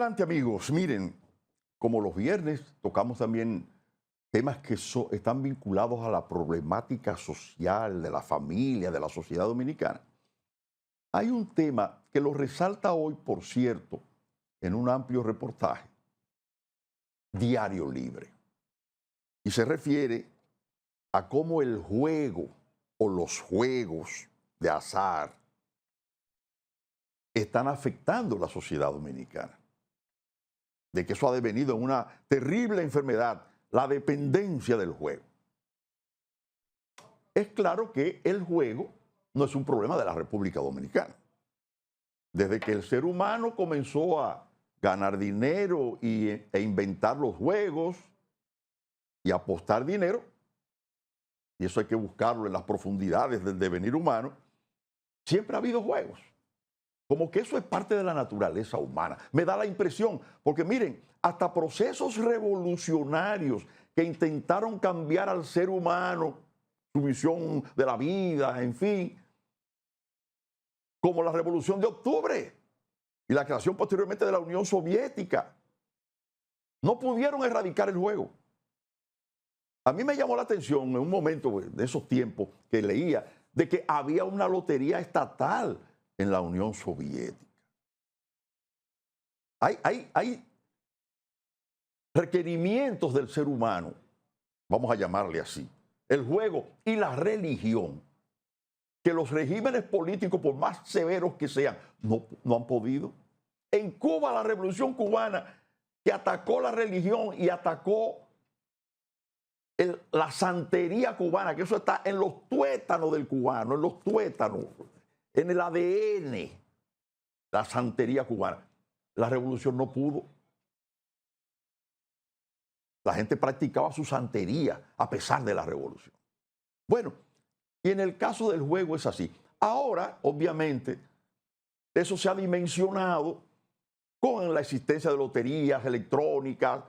adelante, amigos. Miren, como los viernes tocamos también temas que están vinculados a la problemática social de la familia, de la sociedad dominicana. Hay un tema que lo resalta hoy, por cierto, en un amplio reportaje, Diario Libre. Y se refiere a cómo el juego o los juegos de azar están afectando la sociedad dominicana. De que eso ha devenido en una terrible enfermedad, la dependencia del juego. Es claro que el juego no es un problema de la República Dominicana. Desde que el ser humano comenzó a ganar dinero e inventar los juegos y apostar dinero, y eso hay que buscarlo en las profundidades del devenir humano, siempre ha habido juegos. Como que eso es parte de la naturaleza humana. Me da la impresión, porque miren, hasta procesos revolucionarios que intentaron cambiar al ser humano, su visión de la vida, en fin, como la Revolución de Octubre y la creación posteriormente de la Unión Soviética, no pudieron erradicar el juego. A mí me llamó la atención en un momento de esos tiempos que leía de que había una lotería estatal en la Unión Soviética. Hay requerimientos del ser humano, vamos a llamarle así, el juego y la religión, que los regímenes políticos, por más severos que sean, no han podido. En Cuba, la Revolución Cubana, que atacó la religión y atacó la santería cubana, que eso está en los tuétanos del cubano, en los tuétanos, en el ADN, la santería cubana. La revolución no pudo. La gente practicaba su santería a pesar de la revolución. Bueno, y en el caso del juego es así. Ahora, obviamente, eso se ha dimensionado con la existencia de loterías electrónicas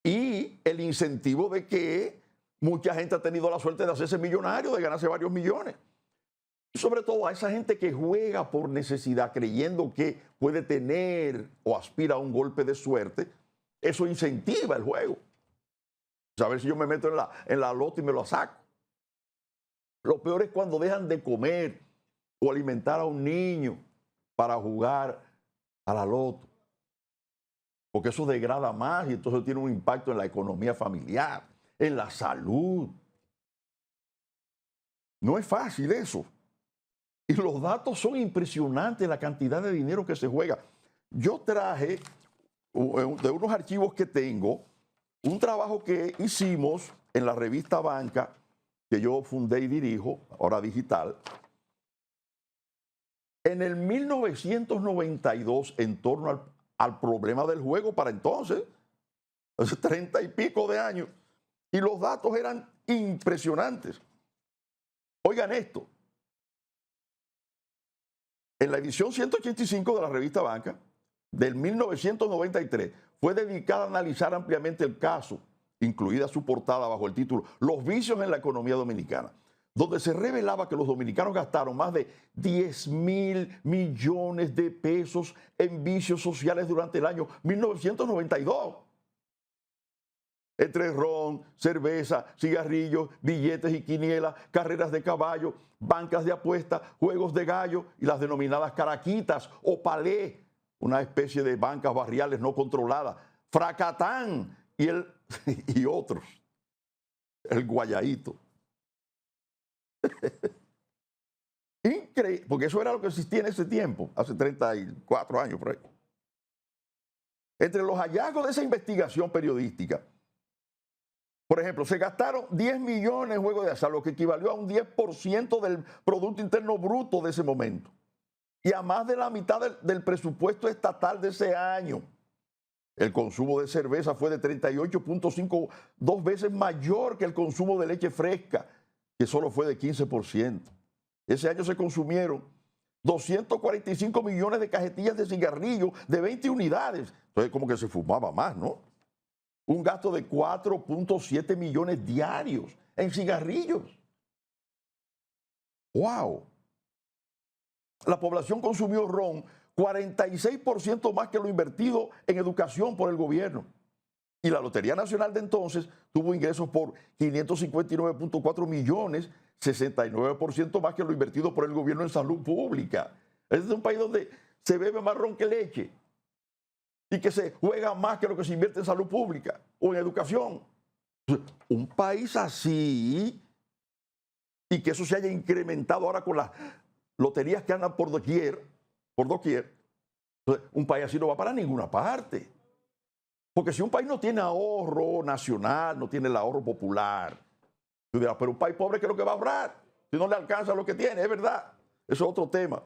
y el incentivo de que mucha gente ha tenido la suerte de hacerse millonario, de ganarse varios millones. Y sobre todo a esa gente que juega por necesidad, creyendo que puede tener o aspira a un golpe de suerte, eso incentiva el juego. A ver si yo me meto en la loto y me lo saco. Lo peor es cuando dejan de comer o alimentar a un niño para jugar a la loto. Porque eso degrada más y entonces tiene un impacto en la economía familiar, en la salud. No es fácil eso. Y los datos son impresionantes, la cantidad de dinero que se juega. Yo traje de unos archivos que tengo un trabajo que hicimos en la revista Banca, que yo fundé y dirijo, ahora digital, en el 1992 en torno al problema del juego para entonces, hace 30 y pico de años, y los datos eran impresionantes. Oigan esto, en la edición 185 de la revista Banca, del 1993, fue dedicada a analizar ampliamente el caso, incluida su portada bajo el título Los vicios en la economía dominicana, donde se revelaba que los dominicanos gastaron más de 10.000 millones de pesos en vicios sociales durante el año 1992. Entre ron, cerveza, cigarrillos, billetes y quinielas, carreras de caballo, bancas de apuestas, juegos de gallo y las denominadas caraquitas o palé, una especie de bancas barriales no controladas, fracatán y otros, el guayadito. Increíble, porque eso era lo que existía en ese tiempo, hace 34 años por ahí. Entre los hallazgos de esa investigación periodística, por ejemplo, se gastaron 10 millones en juegos de azar, lo que equivalió a un 10% del Producto Interno Bruto de ese momento. Y a más de la mitad del presupuesto estatal de ese año. El consumo de cerveza fue de 38.5, 2 veces mayor que el consumo de leche fresca, que solo fue de 15%. Ese año se consumieron 245 millones de cajetillas de cigarrillos de 20 unidades. Entonces, como que se fumaba más, ¿no? Un gasto de 4.7 millones diarios en cigarrillos. ¡Wow! La población consumió ron 46% más que lo invertido en educación por el gobierno. Y la Lotería Nacional de entonces tuvo ingresos por 559.4 millones, 69% más que lo invertido por el gobierno en salud pública. Este es un país donde se bebe más ron que leche y que se juega más que lo que se invierte en salud pública o en educación. Un país así, y que eso se haya incrementado ahora con las loterías que andan por doquier, un país así no va para ninguna parte. Porque si un país no tiene ahorro nacional, no tiene el ahorro popular, tú dirás, pero un país pobre, ¿qué es lo que va a ahorrar? Si no le alcanza lo que tiene, es verdad. Eso es otro tema.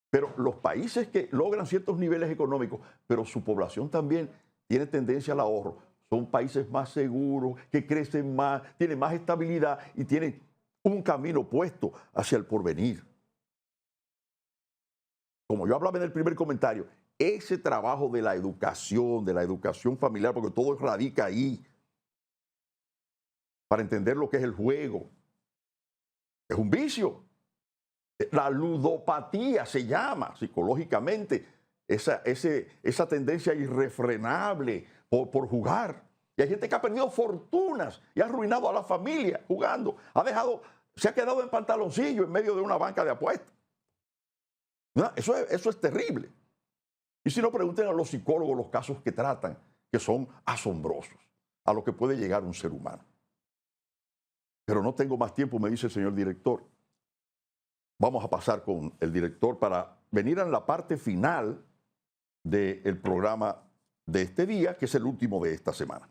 Pero los países que logran ciertos niveles económicos, pero su población también tiene tendencia al ahorro, son países más seguros, que crecen más, tienen más estabilidad y tienen un camino puesto hacia el porvenir. Como yo hablaba en el primer comentario, ese trabajo de la educación familiar, porque todo radica ahí, para entender lo que es el juego, es un vicio. La ludopatía se llama psicológicamente, esa tendencia irrefrenable por jugar. Y hay gente que ha perdido fortunas y ha arruinado a la familia jugando. Se ha quedado en pantaloncillo en medio de una banca de apuestas. ¿No? Eso es terrible. Y si no, pregunten a los psicólogos los casos que tratan, que son asombrosos, a lo que puede llegar un ser humano. Pero no tengo más tiempo, me dice el señor director. Vamos a pasar con el director para venir a la parte final del programa de este día, que es el último de esta semana.